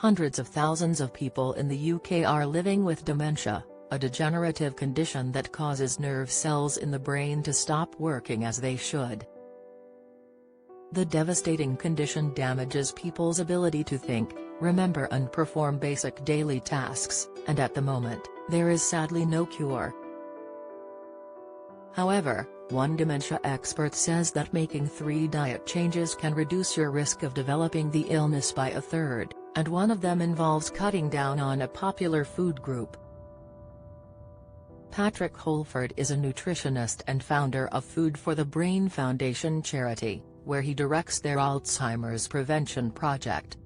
Hundreds of thousands of people in the UK are living with dementia, a degenerative condition that causes nerve cells in the brain to stop working as they should. The devastating condition damages people's ability to think, remember and perform basic daily tasks, and at the moment, there is sadly no cure. However, one dementia expert says that making 3 diet changes can reduce your risk of developing the illness by a third, and one of them involves cutting down on a popular food group. Patrick Holford is a nutritionist and founder of Food for the Brain Foundation charity, where he directs their Alzheimer's prevention project.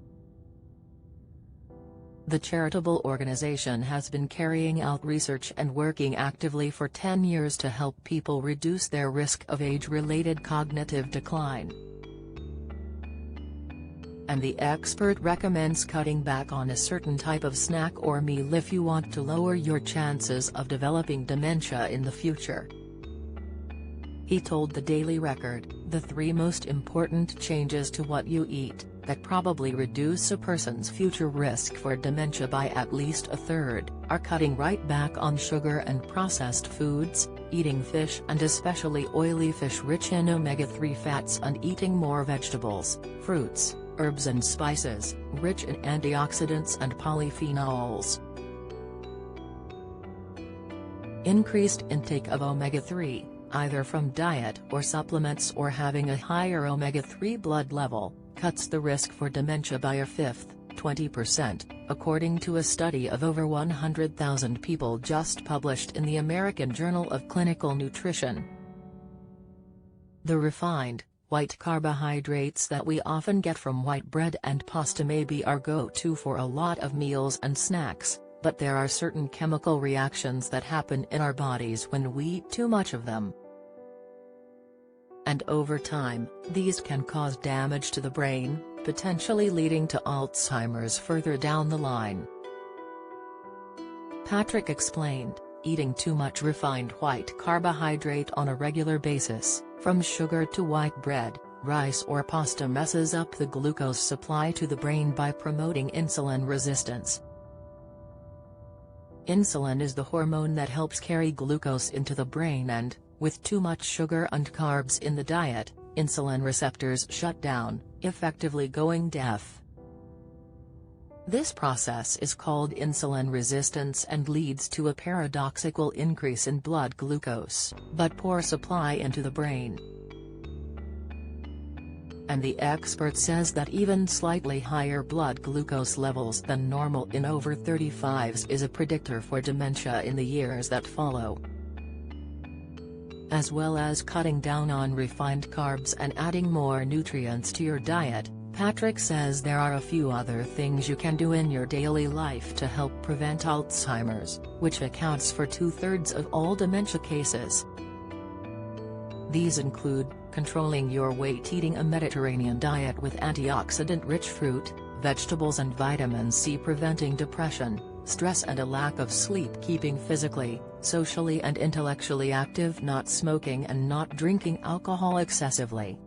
The charitable organization has been carrying out research and working actively for 10 years to help people reduce their risk of age-related cognitive decline. And the expert recommends cutting back on a certain type of snack or meal if you want to lower your chances of developing dementia in the future. He told the Daily Record, "The 3 most important changes to what you eat, that probably reduce a person's future risk for dementia by at least a third, are cutting right back on sugar and processed foods, eating fish and especially oily fish rich in omega-3 fats and eating more vegetables, fruits, herbs and spices, rich in antioxidants and polyphenols. Increased intake of omega-3, either from diet or supplements or having a higher omega-3 blood level, cuts the risk for dementia by a fifth, 20%, according to a study of over 100,000 people just published in the American Journal of Clinical Nutrition. The refined, white carbohydrates that we often get from white bread and pasta may be our go-to for a lot of meals and snacks, but there are certain chemical reactions that happen in our bodies when we eat too much of them. And over time, these can cause damage to the brain, potentially leading to Alzheimer's further down the line." Patrick explained, "Eating too much refined white carbohydrate on a regular basis, from sugar to white bread, rice or pasta messes up the glucose supply to the brain by promoting insulin resistance. Insulin is the hormone that helps carry glucose into the brain and, with too much sugar and carbs in the diet, insulin receptors shut down, effectively going deaf. This process is called insulin resistance and leads to a paradoxical increase in blood glucose, but poor supply into the brain." And the expert says that even slightly higher blood glucose levels than normal in over 35s is a predictor for dementia in the years that follow. As well as cutting down on refined carbs and adding more nutrients to your diet, Patrick says there are a few other things you can do in your daily life to help prevent Alzheimer's, which accounts for 2/3 of all dementia cases. These include, controlling your weight, eating a Mediterranean diet with antioxidant-rich fruit, vegetables and vitamin C, preventing depression, stress and a lack of sleep, keeping physically, socially and intellectually active, not smoking and not drinking alcohol excessively.